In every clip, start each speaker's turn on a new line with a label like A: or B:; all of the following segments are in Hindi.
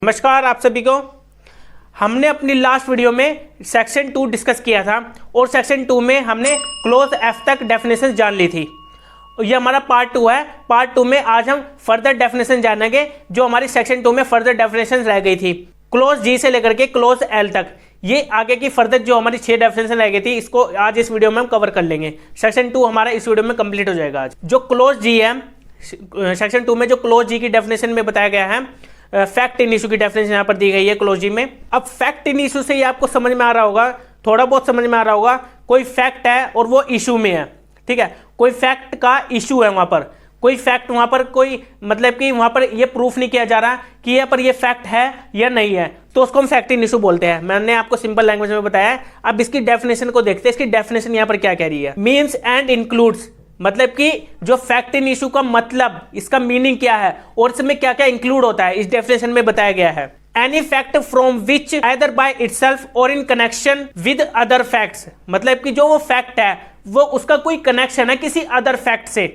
A: नमस्कार आप सभी को। हमने अपनी लास्ट वीडियो में सेक्शन 2 डिस्कस किया था और सेक्शन 2 में हमने क्लोज एफ तक डेफिनेशन जान ली थी। ये हमारा पार्ट 2 है। पार्ट 2 में आज हम फर्दर डेफिनेशन जानेंगे जो हमारी सेक्शन 2 में फर्दर डेफिनेशन रह गई थी, क्लोज जी से लेकर के क्लोज एल तक। ये आगे की फर्दर जो हमारी 6 डेफिनेशन रह गई थी, इसको आज इस वीडियो में हम कवर कर लेंगे। सेक्शन 2 हमारा इस वीडियो में कंप्लीट हो जाएगा। आज जो क्लोज जी है, सेक्शन 2 में जो क्लोज जी की डेफिनेशन में बताया गया है, फैक्ट इन इशू की डेफिनेशन यहाँ पर दी गई है क्लोज जी में। अब फैक्ट इन इशू से ये आपको समझ में आ रहा होगा, थोड़ा बहुत समझ में आ रहा होगा, कोई फैक्ट है और वो इशू में है। ठीक है, कोई फैक्ट का इशू है, वहां पर कोई फैक्ट, वहां पर कोई मतलब कि वहां पर ये प्रूफ नहीं किया जा रहा कि यहाँ पर ये फैक्ट है या नहीं है, तो उसको हम फैक्ट इन इशू बोलते हैं। मैंने आपको सिंपल लैंग्वेज में बताया है। अब इसकी डेफिनेशन को देखते हैं। इसकी डेफिनेशन यहाँ पर क्या कह रही है, मीन्स एंड इंक्लूड्स, मतलब कि जो फैक्ट इन इशू का मतलब, इसका मीनिंग क्या है और इसमें क्या क्या इंक्लूड होता है, इस डेफिनेशन में बताया गया है। Any fact from which either by itself or in connection with other facts, मतलब कि जो वो फैक्ट है वो उसका कोई कनेक्शन है किसी अदर फैक्ट से।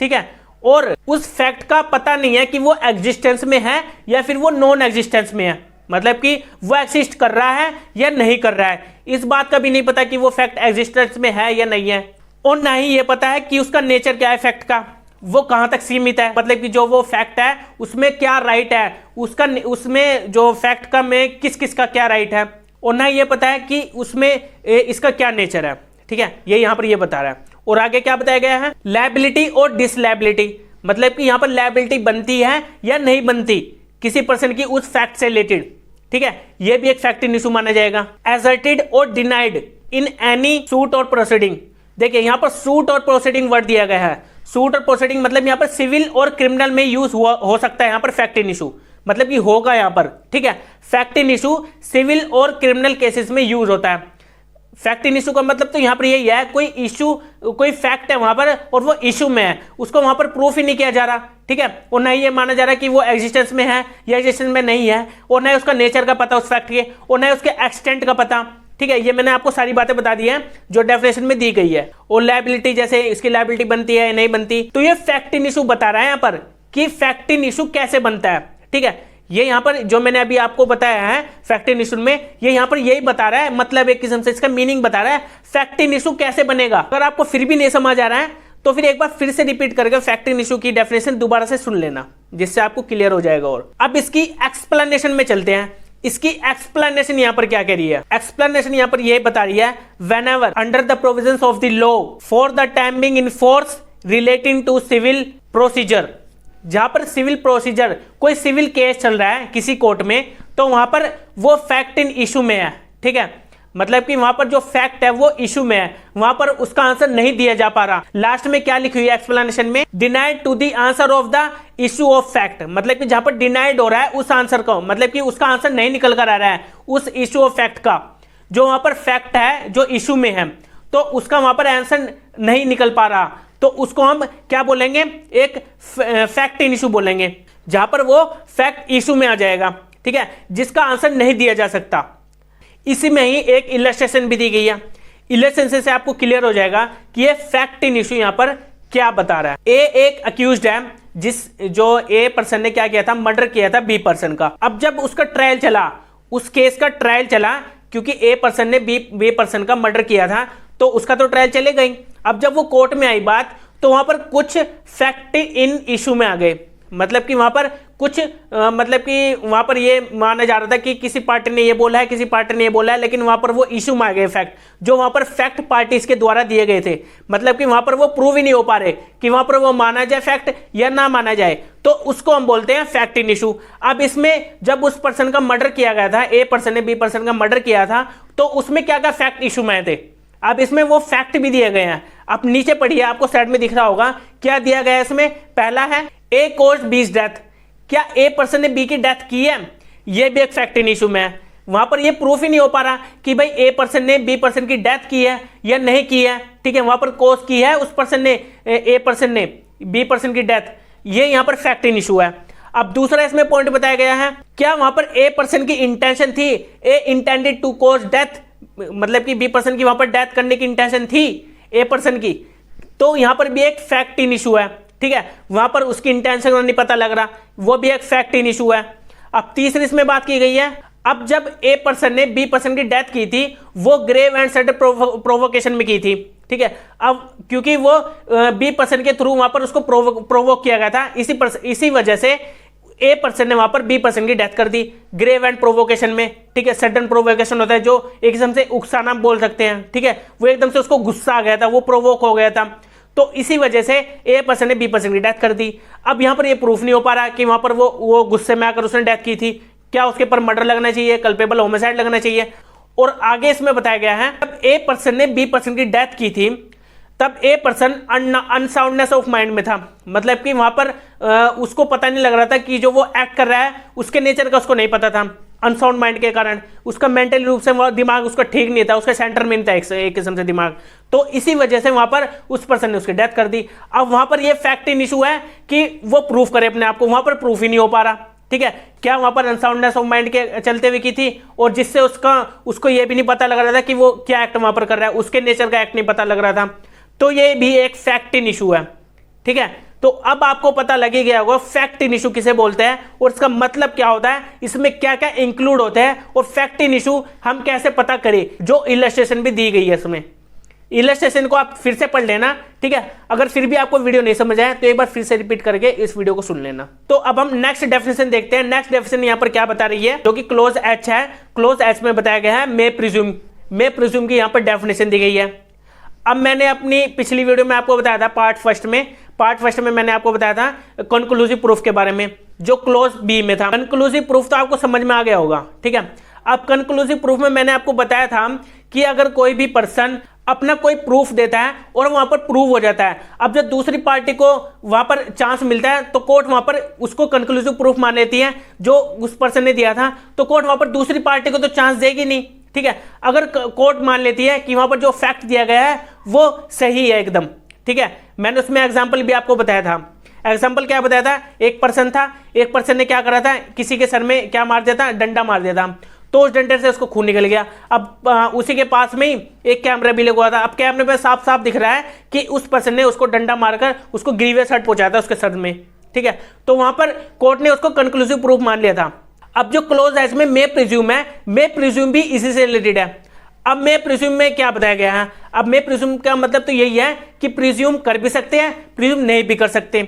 A: ठीक है, और उस फैक्ट का पता नहीं है कि वो एग्जिस्टेंस में है या फिर वो नॉन एग्जिस्टेंस में है, मतलब कि वो एग्जिस्ट कर रहा है या नहीं कर रहा है। इस बात का भी नहीं पता कि वो फैक्ट एग्जिस्टेंस में है या नहीं है, और ना ही ये पता है कि उसका नेचर क्या है, फैक्ट का वो कहां तक सीमित है, मतलब कि जो वो फैक्ट है उसमें क्या राइट है, उसका उसमें जो फैक्ट का में किस किस का क्या राइट है, और ना ये पता है कि उसमें इसका क्या नेचर है। ठीक है, ये यहां पर ये बता रहा है। और आगे क्या बताया गया है, लायबिलिटी और डिसलायबिलिटी, मतलब कि यहां पर लायबिलिटी बनती है या नहीं बनती किसी पर्सन की उस फैक्ट से रिलेटेड। ठीक है, ये भी एक फैक्ट इन इशू माना जाएगा। एजर्टेड और डिनाइड इन एनी सूट और प्रोसीडिंग, देखिए यहां पर सूट और प्रोसीडिंग वर्ड दिया गया है। सूट और प्रोसीडिंग मतलब यहां पर सिविल और क्रिमिनल में यूज हो सकता है यहां पर फैक्ट इन इशू, मतलब कि होगा यहां पर। ठीक है, फैक्ट इन इशू सिविल और क्रिमिनल केसेस में यूज होता है। फैक्ट इन इशू का मतलब तो यहां पर यही है, कोई इशू, कोई फैक्ट है वहां पर और वो इशू में है, उसको वहां पर प्रूफ ही नहीं किया जा रहा। ठीक है, और ना ये माना जा रहा कि वो एग्जिस्टेंस में है या एग्जिस्टेंस में नहीं है, और ना उसका नेचर का पता उस फैक्ट के, और ना उसके एक्सटेंट का पता। ठीक है, ये मैंने आपको सारी बातें बता दी हैं जो डेफिनेशन में दी गई है। और लायबिलिटी, जैसे इसकी लायबिलिटी बनती है या नहीं बनती, तो ये फैक्ट इन इशू बता रहा है यहाँ पर कि फैक्ट इन इशू कैसे बनता है। ठीक है, ये यहाँ पर जो मैंने अभी आपको बताया है फैक्ट इन इशू में, ये यहाँ पर यही बता रहा है, मतलब एक किस्म से इसका मीनिंग बता रहा है फैक्ट इन इशू कैसे बनेगा। अगर आपको फिर भी नहीं समझ आ रहा है तो फिर एक बार फिर से रिपीट करके फैक्ट इन इशू की डेफिनेशन दोबारा से सुन लेना, जिससे आपको क्लियर हो जाएगा। और अब इसकी एक्सप्लेनेशन में चलते हैं। इसकी एक्सप्लेनेशन यहां पर क्या कह रही है, एक्सप्लेनेशन यहां पर यह बता रही है, whenever under the provisions of the law for the time being in force relating to civil procedure, जहां पर सिविल प्रोसीजर, कोई सिविल केस चल रहा है किसी कोर्ट में, तो वहां पर वो फैक्ट इन इशू में है। ठीक है, मतलब कि वहां पर जो फैक्ट है वो इशू में है, वहां पर उसका आंसर नहीं दिया जा पा रहा। लास्ट में क्या लिखी हुई है एक्सप्लेनेशन में, denied to the answer of the issue of fact, मतलब कि जहां पर डिनाइड हो रहा है उस आंसर को, मतलब कि उसका आंसर नहीं निकल कर आ रहा है उस इशू ऑफ फैक्ट का, जो वहां पर फैक्ट है जो इशू में है, तो उसका वहां पर आंसर नहीं निकल पा रहा, तो उसको हम क्या बोलेंगे, एक फैक्ट इन इशू बोलेंगे, जहां पर वो फैक्ट इशू में आ जाएगा। ठीक है, जिसका आंसर नहीं दिया जा सकता। इसी में ही एक इलस्ट्रेशन भी दी गई है, इलस्ट्रेशन से आपको क्लियर हो जाएगा कि ये फैक्ट इन इशू यहां पर क्या बता रहा है। ए एक अक्यूज्ड है, जो ए पर्सन ने क्या किया था, मर्डर किया था बी पर्सन का। अब जब उसका ट्रायल चला, उस केस का ट्रायल चला, क्योंकि ए पर्सन ने बी पर्सन का मर्डर किया था, तो उसका तो ट्रायल चले गई। अब जब वो कोर्ट में आई बात, तो वहां पर कुछ फैक्ट इन इशू में आ गए, मतलब कि वहां पर कुछ मतलब कि वहां पर ये माना जा रहा था कि किसी पार्टी ने ये बोला है, किसी पार्टी ने ये बोला है, लेकिन वहां पर वो इशू में आ गए फैक्ट, जो वहां पर फैक्ट पार्टीज के द्वारा दिए गए थे, मतलब कि वहां पर वो प्रूव ही नहीं हो पा रहे कि वहां पर वो माना जाए फैक्ट या ना माना जाए, तो उसको हम बोलते हैं फैक्ट इन इशू। अब इसमें जब उस पर्सन का मर्डर किया गया था, ए पर्सन ने बी पर्सन का मर्डर किया था, तो उसमें क्या क्या फैक्ट इशू में थे। अब इसमें वो फैक्ट भी दिए गए हैं। अब नीचे पढ़िए, आपको साइड में दिख रहा होगा क्या दिया गया है इसमें। पहला है ए कॉज्ड बी's डेथ, क्या ए पर्सन ने बी की डेथ की है, ये भी एक फैक्ट इन इशू में है। वहां पर ये प्रूफ ही नहीं हो पा रहा कि भाई ए पर्सन ने बी पर्सन की डेथ की है या नहीं की है। ठीक है, वहां पर कॉज की है उस पर्सन ने, ए पर्सन ने बी पर्सन की डेथ, ये यहां पर फैक्ट इन इशू है। अब दूसरा इसमें पॉइंट बताया गया है, क्या वहां पर ए पर्सन की इंटेंशन थी, ए इंटेंडेड टू कॉज डेथ, मतलब कि बी पर्सन की वहां पर डेथ करने की इंटेंशन थी ए पर्सन की, तो यहां पर भी एक फैक्ट इन इशू है। ठीक है, वहां पर उसकी इंटेंशन नहीं पता लग रहा, वो भी एक फैक्ट इन इशू है। अब तीसरी इसमें बात की गई है, अब जब ए पर्सन ने बी पर्सन की डेथ की थी वो ग्रेव एंड सडन प्रोवोकेशन में की थी, ठीक है। अब क्योंकि वो बी पर्सन के थ्रू वहां पर उसको प्रोवोक किया गया था, इसी वजह से ए पर्सन ने वहां पर बी पर्सन की डेथ कर दी ग्रेव एंड प्रोवोकेशन में, ठीक है। सडन प्रोवोकेशन होता है जो एकदम से उकसाना बोल सकते हैं, ठीक है, वो एकदम से उसको गुस्सा आ गया था, वो प्रोवोक हो गया था, तो इसी वजह से ए पर्सन ने बी पर्सन की डेथ कर दी। अब यहां पर ये प्रूफ नहीं हो पा रहा कि वहां पर वो गुस्से में आकर उसने डेथ की थी, क्या उसके ऊपर मर्डर लगना चाहिए, कल्पेबल होमिसाइड लगना चाहिए। और आगे इसमें बताया गया है जब ए पर्सन ने बी पर्सन की डेथ की थी तब a person unsoundness of mind में था, मतलब कि वहां पर उसको पता नहीं लग रहा था कि जो वो एक्ट कर रहा है उसके नेचर का उसको नहीं पता था, अनसाउंड माइंड के कारण उसका मेंटल रूप से दिमाग उसका ठीक नहीं था, उसके सेंटर में नहीं था एक किस्म से दिमाग, तो इसी वजह से वहां पर उस पर्सन ने उसकी डेथ कर दी। अब वहां पर ये फैक्ट इन इशू है कि वो प्रूफ करे अपने आप को, वहां पर प्रूफ ही नहीं हो पा रहा, ठीक है। क्या वहां पर अनसाउंडनेस ऑफ माइंड के चलते हुए की थी और जिससे उसको ये भी नहीं पता लग रहा था कि वो क्या एक्ट वहां पर कर रहा है, उसके नेचर का एक्ट नहीं पता लग रहा था, तो ये भी एक फैक्ट इन इशू है, ठीक है। तो अब आपको पता लग ही गया होगा फैक्ट इन इशू किसे बोलते हैं और इसका मतलब क्या होता है, इसमें क्या क्या इंक्लूड होते हैं और फैक्ट इन इशू हम कैसे पता करें, जो इलस्ट्रेशन भी दी गई है इसमें। इलस्ट्रेशन को आप फिर से पढ़ लेना, ठीक है। अगर फिर भी आपको वीडियो नहीं समझ आए तो एक बार फिर से रिपीट करके इस वीडियो को सुन लेना। तो अब हम नेक्स्ट डेफिनेशन देखते हैं। नेक्स्ट डेफिनेशन यहाँ पर क्या बता रही है, जो कि क्लोज एच है। क्लोज एच में बताया गया है मे प्रिज्यूम की यहाँ पर डेफिनेशन दी गई है। अब मैंने अपनी पिछली वीडियो में आपको बताया था पार्ट फर्स्ट में मैंने आपको बताया था कंक्लूसिव प्रूफ के बारे में, जो क्लोज बी में था। कंक्लूसिव प्रूफ तो आपको समझ में आ गया होगा, ठीक है। अब कंक्लूसिव प्रूफ में मैंने आपको बताया था कि अगर कोई भी पर्सन अपना कोई प्रूफ देता है और वहां पर प्रूव हो जाता है, अब जब दूसरी पार्टी को वहां पर चांस मिलता है तो कोर्ट वहां पर उसको कंक्लूसिव प्रूफ मान लेती है जो उस पर्सन ने दिया था, तो कोर्ट वहां पर दूसरी पार्टी को तो चांस देगी नहीं, ठीक है। अगर कोर्ट मान लेती है कि वहां पर जो फैक्ट दिया गया है वो सही है एकदम, ठीक है। मैंने उसमें एग्जाम्पल भी आपको बताया था। एग्जाम्पल क्या बताया था, एक पर्सन ने क्या करा था, किसी के सर में क्या मार दिया था, डंडा मार दिया था, तो उस डंडे से उसको खून निकल गया। अब उसी के पास में ही एक कैमरा भी लगा हुआ था। अब कैमरे पे साफ साफ दिख रहा है कि उस पर्सन ने उसको डंडा मारकर उसको ग्रीवियस हर्ट पहुंचाया था उसके सर में, ठीक है। तो वहां पर कोर्ट ने उसको कंक्लूसिव प्रूफ मान लिया था। अब जो क्लोज है इसमें मे प्रिज्यूम है, मे प्रिज्यूम भी इसी से रिलेटेड है। अब मे प्रिज्यूम में क्या बताया गया है, अब मे प्रिज्यूम का मतलब तो यही है कि प्रिज्यूम कर भी सकते हैं, प्रिज्यूम नहीं भी कर सकते।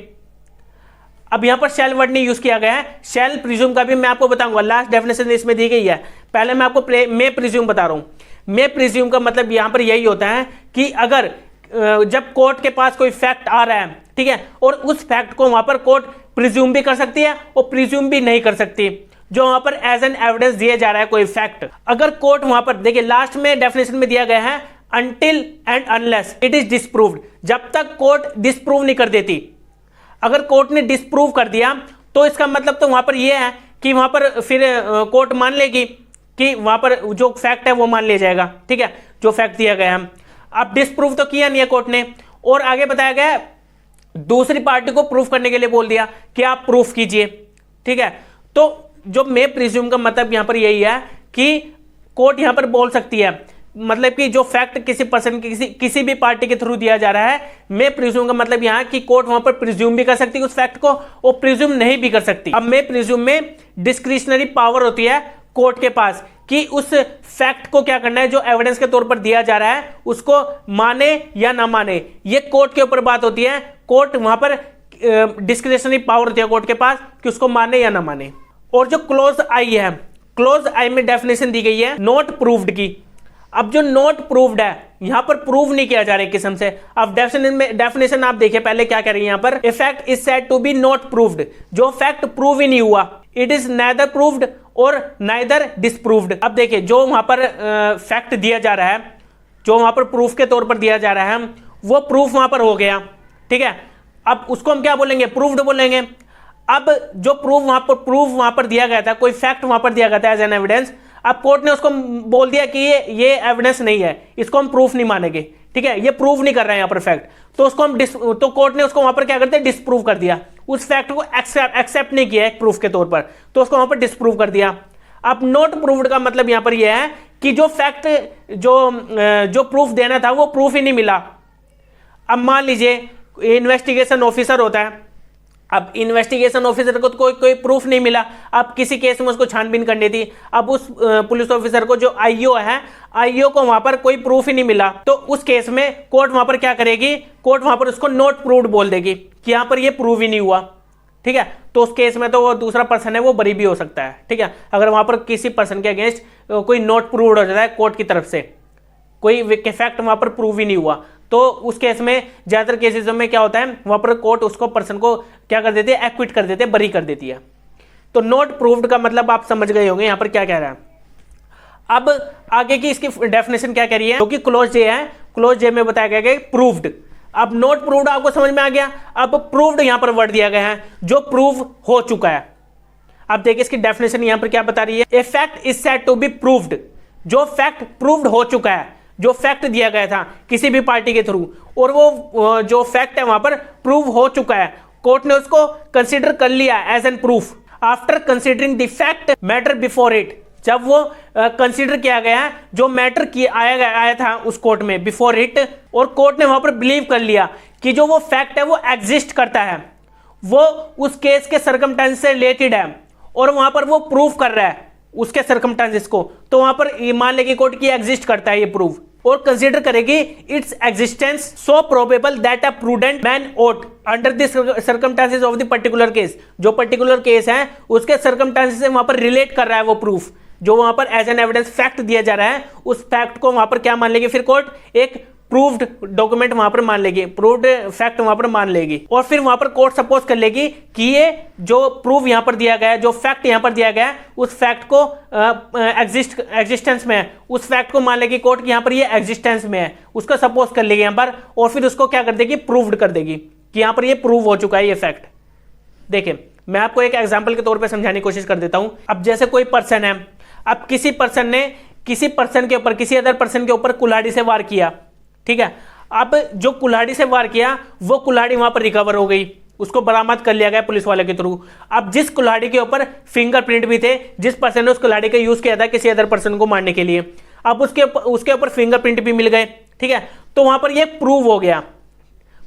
A: अब यहां पर शैल वर्ड नहीं यूज किया गया है, शैल प्रिज्यूम का भी मैं आपको बताऊंगा, लास्ट डेफिनेशन इसमें दी गई है। पहले मैं आपको मे प्रिज्यूम बता रहा हूं। मे प्रिज्यूम का मतलब यहां पर यही होता है कि अगर जब कोर्ट के पास कोई फैक्ट आ रहा है, ठीक है, और उस फैक्ट को वहां पर कोर्ट प्रिज्यूम भी कर सकती है और प्रिज्यूम भी नहीं कर सकती, जो वहां पर एज एन एविडेंस दिया जा रहा है कोई फैक्ट। अगर कोर्ट वहां पर देखिए लास्ट में डेफिनेशन में दिया गया है until and unless it is disproved, जब तक कोर्ट डिस्प्रूव नहीं कर देती। अगर कोर्ट ने डिस्प्रूव कर दिया तो इसका मतलब तो वहां पर यह है कि वहां पर फिर कोर्ट मान लेगी कि वहां पर जो फैक्ट है वो मान लिया जाएगा, ठीक है, जो फैक्ट दिया गया है। अब डिस्प्रूव तो किया नहीं है कोर्ट ने, और आगे बताया गया दूसरी पार्टी को प्रूफ करने के लिए बोल दिया कि आप प्रूफ कीजिए, ठीक है। तो जो मे प्रिज्यूम का मतलब यहां पर यही है कि कोर्ट यहां पर बोल सकती है, मतलब कि जो फैक्ट किसी पर्सन किसी भी पार्टी के थ्रू दिया जा रहा है, मे प्रिज्यूम का मतलब यहां कि कोर्ट वहां पर प्रिज्यूम भी कर सकती है उस फैक्ट को और प्रिज्यूम नहीं भी कर सकती। अब मे प्रिज्यूम में डिस्क्रिशनरी पावर होती है कोर्ट के पास कि उस फैक्ट को क्या करना है, जो एविडेंस के तौर पर दिया जा रहा है उसको माने या ना माने, ये कोर्ट के ऊपर बात होती है। कोर्ट वहां पर डिस्क्रिशनरी पावर होती है कोर्ट के पास कि उसको माने या ना माने। और जो क्लोज आई है, क्लोज आई में डेफिनेशन दी गई है नॉट प्रूव्ड की। अब जो नॉट प्रूव्ड है यहां पर प्रूव नहीं किया जा रहा है किस्म से। अब डेफिनेशन आप देखिए पहले क्या कह रही है यहां पर, a fact is said to be not proved, जो फैक्ट प्रूव ही नहीं हुआ, इट इज नाइदर प्रूव्ड और नाइदर डिसप्रूव्ड। अब देखिए जो वहां पर फैक्ट दिया जा रहा है, जो वहां पर प्रूफ के तौर पर दिया जा रहा है, वो प्रूफ वहां पर हो गया, ठीक है। अब उसको हम क्या बोलेंगे, प्रूव्ड बोलेंगे। अब जो प्रूफ वहां पर दिया गया था, कोई फैक्ट वहां पर दिया गया था एज एन एविडेंस, अब कोर्ट ने उसको बोल दिया कि ये एविडेंस नहीं है, इसको हम प्रूफ नहीं मानेंगे, ठीक है, ये प्रूव नहीं कर रहे हैं यहाँ पर फैक्ट, तो उसको हम तो कोर्ट ने उसको वहां पर क्या करते हैं, डिसप्रूव कर दिया। उस फैक्ट को एक्सेप्ट नहीं किया एक प्रूफ के तौर पर, तो उसको वहां पर डिसप्रूव कर दिया। अब नॉट प्रूव्ड का मतलब यहां पर यह है कि जो फैक्ट जो प्रूफ देना था वो प्रूफ ही नहीं मिला। अब मान लीजिए इन्वेस्टिगेशन ऑफिसर होता है, अब इन्वेस्टिगेशन ऑफिसर को तो कोई प्रूफ नहीं मिला, अब किसी केस में उसको छानबीन करनी थी। अब उस पुलिस ऑफिसर को, जो आईओ है, आईओ को वहां पर कोई प्रूफ ही नहीं मिला, तो उस केस में कोर्ट वहां पर क्या करेगी, कोर्ट वहां पर उसको नॉट प्रूव्ड बोल देगी कि यहां पर ये प्रूव ही नहीं हुआ। ठीक है, तो उस केस में तो वो दूसरा पर्सन है वो बरी भी हो सकता है। ठीक है, अगर वहां पर किसी पर्सन के अगेंस्ट कोई नॉट प्रूव्ड हो जाता है कोर्ट की तरफ से, कोई फैक्ट वहां पर प्रूव ही नहीं हुआ, तो उस केस में ज्यादातर केसेस में क्या होता है, वहां पर कोर्ट उसको पर्सन को क्या कर देती है, एक्विट कर देते हैं, बरी कर देती है। तो नॉट प्रूव्ड का मतलब आप समझ गए होंगे यहां पर क्या कह रहा है। अब आगे की इसकी डेफिनेशन क्या कह रही है, क्योंकि क्लोज जे है, क्लोज जे में बताया गया कि प्रूव्ड। अब नॉट प्रूव्ड आपको समझ में आ गया, अब प्रूव्ड यहां पर वर्ड दिया गया है जो प्रूव हो चुका है। अब देखिए इसकी डेफिनेशन यहां पर क्या बता रही है, a fact is said to be proved, जो फैक्ट प्रूव्ड हो चुका है, जो फैक्ट दिया गया था किसी भी पार्टी के थ्रू, और वो जो फैक्ट है वहां पर प्रूव हो चुका है, कोर्ट ने उसको कंसीडर कर लिया as an proof after considering the fact matter before it. जब वो कंसीडर किया गया है, जो मैटर की आया था उस कोर्ट में बिफोर इट, और कोर्ट ने वहां पर बिलीव कर लिया कि जो वो फैक्ट है वो एग्जिस्ट करता है, वो उस केस के सर्कमस्टेंस से रिलेटेड है, और वहां पर वो प्रूव कर रहा है उसके सर्कमस्टेंसेस को, तो वहां पर मान लेगी कोर्ट की एग्जिस्ट करता है ये प्रूफ, और कंसीडर करेगी its existence so probable that a prudent man ought under this circumstances of the particular case. जो पर्टिकुलर केस है उसके सर्कमस्टेंसेस से वहां पर रिलेट कर रहा है वो प्रूफ, जो वहां पर एज एन एविडेंस फैक्ट दिया जा रहा है, उस फैक्ट को वहां पर क्या मान लेगी फिर कोर्ट, एक प्रूव्ड डॉक्यूमेंट वहां पर मान लेगी, प्रूव्ड फैक्ट वहां पर मान लेगी, और फिर वहां पर कोर्ट सपोज कर लेगी कि ये जो प्रूफ यहां पर दिया गया है, जो फैक्ट यहां पर दिया गया है, उस फैक्ट को एग्जिस्टेंस में है, उस फैक्ट को मान लेगी कोर्ट कि यहां पर ये एग्जिस्टेंस में है, उसको सपोज कर लेगी यहां पर, और फिर उसको क्या कर देगी, प्रूव्ड कर देगी कि यहां पर ये प्रूव हो चुका है ये फैक्ट। देखिए मैं आपको एक एग्जाम्पल के तौर पर समझाने की कोशिश कर देता हूं। अब जैसे कोई पर्सन है, अब किसी पर्सन ने किसी पर्सन के ऊपर, किसी अदर पर्सन के ऊपर कुल्हाड़ी से वार किया, ठीक है। अब जो कुल्हाड़ी से वार किया वो कुल्हाड़ी वहां पर रिकवर हो गई, उसको बरामद कर लिया गया पुलिस वाले के थ्रू। अब जिस कुल्हाड़ी के ऊपर फिंगरप्रिंट भी थे, जिस पर्सन ने उस कुल्हाड़ी का यूज किया था किसी अदर पर्सन को मारने के लिए, अब उसके ऊपर फिंगरप्रिंट भी मिल गए, ठीक है। तो वहां पर ये प्रूव हो गया,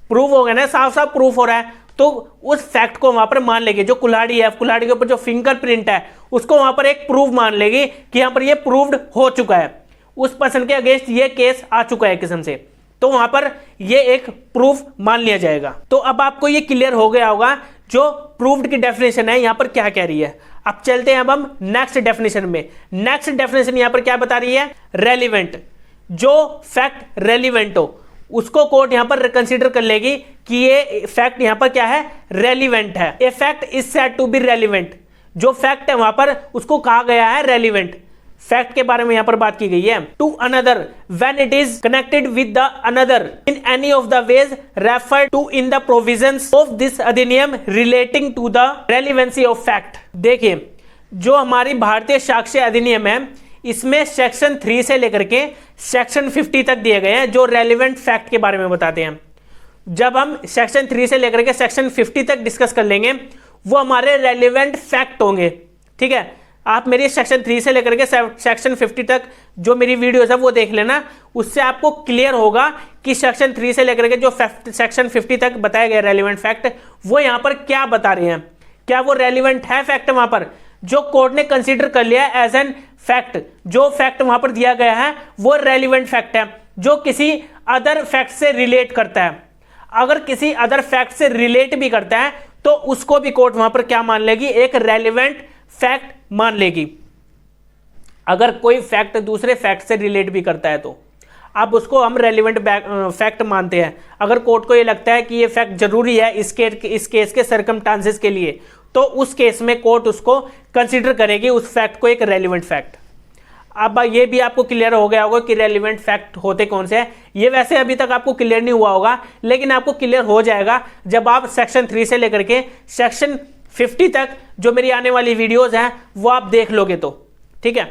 A: प्रूव हो गया ना, साफ साफ प्रूफ हो रहा है, तो उस फैक्ट को वहां पर मान लेगी, जो कुल्हाड़ी है, कुल्हाड़ी के ऊपर जो फिंगरप्रिंट है उसको वहां पर एक प्रूफ मान लेगी कि यहां पर ये प्रूव्ड हो चुका है, उस पर्सन के अगेंस्ट ये केस आ चुका है किस्म से, तो वहां पर ये एक प्रूफ मान लिया जाएगा। तो अब आपको ये क्लियर हो गया होगा जो प्रूव्ड की डेफिनेशन है यहां पर क्या कह रही है। अब चलते हैं अब हम नेक्स्ट डेफिनेशन में। नेक्स्ट डेफिनेशन यहां पर क्या बता रही है, रेलिवेंट। जो फैक्ट रेलिवेंट हो उसको कोर्ट यहां पर कंसीडर कर लेगी कि ये फैक्ट यहां पर क्या है, रेलिवेंट है। A fact is said to be relevant, जो फैक्ट है वहां पर उसको कहा गया है रेलिवेंट। फैक्ट के बारे में यहां पर बात की गई है। To another when it is connected with the another in any of the ways referred to in the provisions of this अधिनियम relating to the relevancy of fact. देखिए जो हमारी भारतीय साक्ष्य अधिनियम है इसमें सेक्शन 3 से लेकर के सेक्शन 50 तक दिए गए हैं जो रेलिवेंट फैक्ट के बारे में बताते हैं। जब हम सेक्शन 3 से लेकर के सेक्शन 50 तक डिस्कस कर लेंगे वो हमारे रेलिवेंट फैक्ट होंगे, ठीक है। आप मेरी सेक्शन 3 से लेकर के सेक्शन 50 तक जो मेरी वीडियोस है वो देख लेना, उससे आपको क्लियर होगा कि सेक्शन 3 से लेकर के जो सेक्शन 50 तक बताया गया रेलिवेंट फैक्ट वो यहां पर क्या बता रहे हैं, क्या वो रेलिवेंट है फैक्ट वहां पर जो कोर्ट ने कंसीडर कर लिया एज एन फैक्ट। जो फैक्ट वहां पर दिया गया है वो रेलिवेंट फैक्ट है जो किसी अदर फैक्ट से रिलेट करता है। अगर किसी अदर फैक्ट से रिलेट भी करता है तो उसको भी कोर्ट वहां पर क्या मान लेगी, एक रेलिवेंट फैक्ट मान लेगी। अगर कोई फैक्ट दूसरे फैक्ट से रिलेट भी करता है तो अब उसको हम रेलिवेंट फैक्ट मानते हैं। अगर कोर्ट को ये लगता है कि ये फैक्ट जरूरी है इस केस के सर्कमस्टांसेस के लिए तो उस केस में कोर्ट उसको कंसीडर करेगी उस फैक्ट को एक रेलिवेंट फैक्ट। अब ये भी आपको क्लियर हो गया होगा कि रेलिवेंट फैक्ट होते कौन से हैं। ये वैसे अभी तक आपको क्लियर नहीं हुआ होगा लेकिन आपको क्लियर हो जाएगा जब आप सेक्शन 3 से लेकर के सेक्शन 50 तक जो मेरी आने वाली वीडियोस हैं वो आप देख लोगे तो, ठीक है।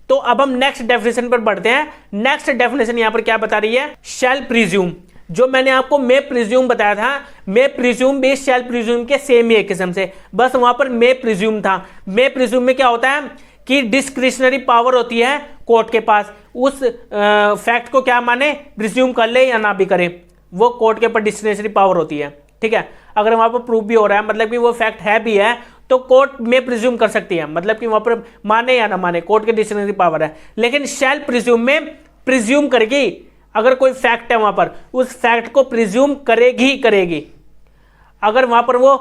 A: तो अब हम नेक्स्ट डेफिनेशन पर बढ़ते हैं। नेक्स्ट डेफिनेशन यहां पर क्या बता रही है, शैल प्रिज्यूम। जो मैंने आपको मे प्रिज्यूम बताया था, मे प्रिज्यूम भी शैल प्रिज्यूम के सेम ही एक किस्म से, बस वहां पर मे प्रिज्यूम था। मे प्रिज्यूम में क्या होता है कि डिस्क्रिशनरी पावर होती है कोर्ट के पास, उस फैक्ट को क्या माने, प्रिज्यूम कर ले या ना भी करे, वो कोर्ट के ऊपर डिस्क्रिशनरी पावर होती है, ठीक है। अगर वहां पर प्रूव भी हो रहा है, मतलब कि वो फैक्ट है भी है, तो कोर्ट में प्रिज्यूम कर सकती है, मतलब कि वहां पर माने या ना माने, कोर्ट के डिसीजन की पावर है। लेकिन शैल प्रिज्यूम में प्रिज्यूम करेगी, अगर कोई फैक्ट है वहां पर, उस फैक्ट को प्रिज्यूम करेगी ही करेगी। अगर वहां पर वो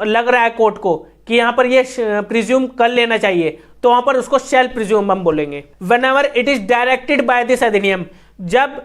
A: लग रहा है कोर्ट को कि यहां पर ये प्रिज्यूम कर लेना चाहिए, तो वहां पर उसको शैल प्रिज्यूम हम बोलेंगे। Whenever it is directed by this अधिनियम, जब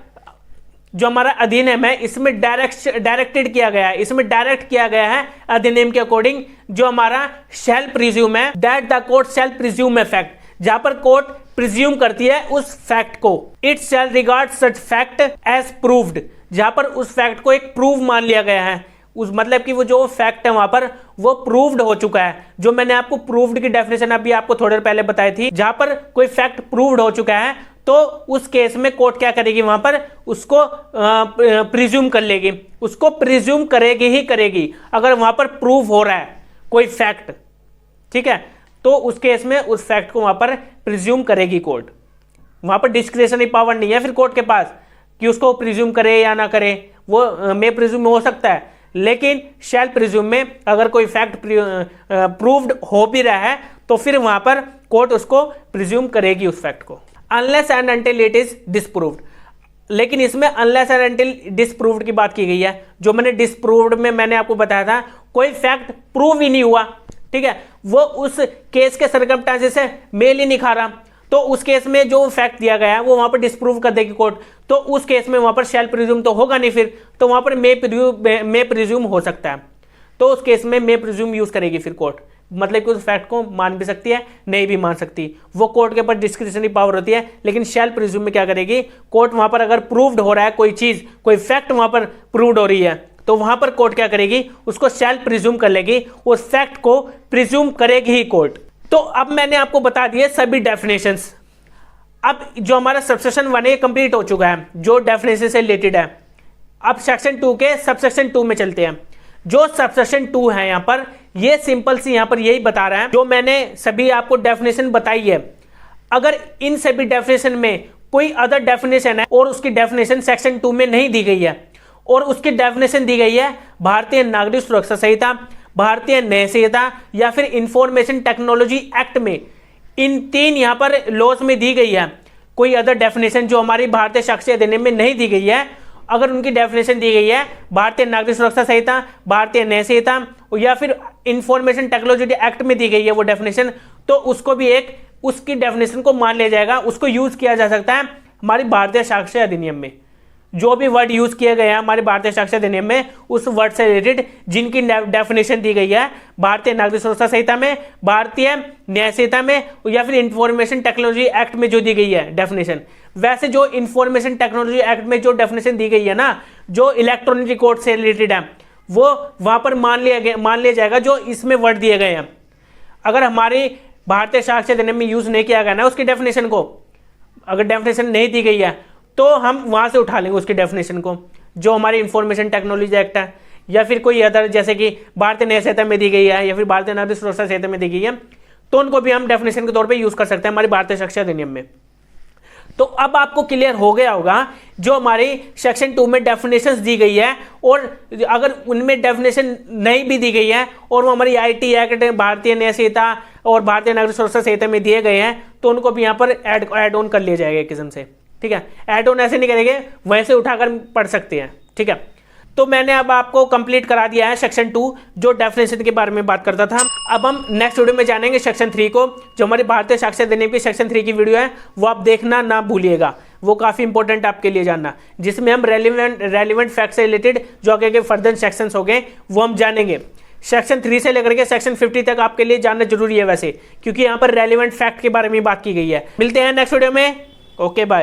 A: जो हमारा अधिनियम है इसमें डायरेक्टेड किया गया है, इसमें डायरेक्ट किया गया है अधिनियम के अकॉर्डिंग, जो हमारा शैल प्रिज्यूम है, that the court shall presume a fact, जहां पर कोर्ट प्रिज्यूम करती है उस फैक्ट को, it shall regard such fact as proved, जहां पर उस फैक्ट को एक प्रूव मान लिया गया है, उस मतलब कि वो जो फैक्ट है वहां पर वो प्रूव्ड हो चुका है। जो मैंने आपको प्रूव्ड की डेफिनेशन अभी आपको थोड़ी देर पहले बताई थी, जहां पर कोई फैक्ट प्रूव्ड हो चुका है, तो उस केस में कोर्ट क्या करेगी, वहां पर उसको प्रिज्यूम कर लेगी, उसको प्रिज्यूम करेगी ही करेगी अगर वहां पर प्रूव हो रहा है कोई फैक्ट, ठीक है, तो उस केस में उस फैक्ट को वहां पर प्रिज्यूम करेगी कोर्ट। वहां पर डिस्क्रिशनरी पावर नहीं है फिर कोर्ट के पास कि उसको प्रिज्यूम करे या ना करे, वो मे प्रिज्यूम हो सकता है, लेकिन शैल प्रिज्यूम में अगर कोई फैक्ट प्रूव्ड हो भी रहा है तो फिर वहां पर कोर्ट उसको प्रिज्यूम करेगी उस फैक्ट को, unless and until it is disproved. लेकिन इसमें अनलेस एंड अनटिल डिसप्रूव्ड की बात की गई है। जो मैंने डिसप्रूव्ड में मैंने आपको बताया था, कोई फैक्ट प्रूव ही नहीं हुआ, ठीक है, वो उस केस के सर्कमस्टेंसेस से मेल ही नहीं खा रहा, तो उस केस में जो फैक्ट दिया गया है वो वहां पर डिसप्रूव कर देगी कोर्ट, तो उस केस में वहां पर शैल प्रिज्यूम तो होगा नहीं, फिर तो वहां पर मे प्रिज्यूम हो सकता है, तो उस केस में मे प्रिज्यूम यूज करेगी फिर कोर्ट, मतलब कि उस फैक्ट को मान भी सकती है, नहीं भी मान सकती, वो कोर्ट के ऊपर डिस्क्रिशनरी पावर होती है। लेकिन शैल प्रिज्यूम में क्या करेगी कोर्ट, वहां पर अगर प्रूव्ड हो रहा है कोई चीज, कोई फैक्ट वहां पर प्रूव्ड हो रही है, तो वहां पर कोर्ट क्या करेगी, उसको शैल प्रिज्यूम कर लेगी, उस फैक्ट को प्रिज्यूम करेगी ही कोर्ट। तो अब मैंने आपको बता दिए सभी डेफिनेशंस। अब जो हमारा सबसेक्शन 1 है कंप्लीट हो चुका है, जो डेफिनेशन से रिलेटेड है। अब सेक्शन 2 के सबसेक्शन 2 में चलते हैं। जो सबसेक्शन 2 है यहाँ पर, ये सिंपल सी यहाँ पर यही बता रहा है जो मैंने सभी आपको डेफिनेशन बताई है। अगर इन सभी डेफिनेशन में कोई अदर डेफिनेशन है और उसकी डेफिनेशन सेक्शन 2 में नहीं दी गई है, और उसकी डेफिनेशन दी गई है भारतीय नागरिक सुरक्षा संहिता, भारतीय न्याय संहिता या फिर इंफॉर्मेशन टेक्नोलॉजी एक्ट में, इन 3 यहां पर लॉज में दी गई है, कोई अदर डेफिनेशन जो हमारी भारतीय साक्ष्य अधिनियम में नहीं दी गई है, अगर उनकी डेफिनेशन दी गई है भारतीय नागरिक सुरक्षा संहिता, भारतीय न्याय संहिता या फिर इंफॉर्मेशन टेक्नोलॉजी एक्ट में दी गई है वो डेफिनेशन, तो उसको भी एक उसकी डेफिनेशन को मान लिया जाएगा, उसको यूज किया जा सकता है हमारी भारतीय साक्ष्य अधिनियम में। जो भी वर्ड यूज किए गए हैं हमारे भारतीय साक्ष्य अधिनियम में, उस वर्ड से रिलेटेड जिनकी डेफिनेशन दी गई है भारतीय नागरिक सुरक्षा संहिता में, भारतीय न्याय संहिता में या फिर इंफॉर्मेशन टेक्नोलॉजी एक्ट में जो दी गई है डेफिनेशन, वैसे जो इंफॉर्मेशन टेक्नोलॉजी एक्ट में जो डेफिनेशन दी गई है ना, जो इलेक्ट्रॉनिक रिकॉर्ड से रिलेटेड है, वो वहां पर मान लिया जाएगा जो इसमें वर्ड दिए गए हैं। अगर हमारी भारतीय साक्ष्य अधिनियम में यूज नहीं किया गया ना उसकी डेफिनेशन को, अगर डेफिनेशन नहीं दी गई है तो हम वहां से उठा लेंगे उसकी डेफिनेशन को, जो हमारी इंफॉर्मेशन टेक्नोलॉजी एक्ट है या फिर कोई अदर, जैसे कि भारतीय न्याय संहिता में दी गई है या फिर भारतीय नागरिक सुरक्षा संहिता में दी गई है, तो उनको भी हम डेफिनेशन के तौर पे यूज कर सकते हैं हमारी भारतीय साक्ष्य अधिनियम में। तो अब आपको क्लियर हो गया होगा जो हमारी सेक्शन 2 में डेफिनेशंस दी गई है, और अगर उनमें डेफिनेशन नहीं भी दी गई है और वो हमारी आईटी एक्ट, भारतीय न्याय संहिता और भारतीय नागरिक सुरक्षा संहिता में दिए गए हैं, तो उनको भी यहाँ पर ऐड ऑन कर लिया जाएगा एक किस्म से, ठीक है। ऐड ऑन ऐसे नहीं करेंगे, वैसे उठाकर पढ़ सकते हैं, ठीक है। तो मैंने अब आपको कंप्लीट करा दिया है सेक्शन 2 जो डेफिनेशन के बारे में बात करता था। अब हम नेक्स्ट वीडियो में जानेंगे सेक्शन 3 को, जो हमारी भारतीय साक्ष्य अधिनियम की सेक्शन 3 की वीडियो है, वो आप देखना ना भूलिएगा, वो काफी इंपॉर्टेंट आपके लिए जानना, जिसमें हम रेलिवेंट फैक्ट से रिलेटेड जो आगे फर्दर सेक्शन हो गए वो हम जानेंगे। सेक्शन 3 से लेकर के सेक्शन 50 तक आपके लिए जानना जरूरी है वैसे, क्योंकि यहाँ पर रेलिवेंट फैक्ट के बारे में बात की गई है। मिलते हैं नेक्स्ट वीडियो में, ओके बाय।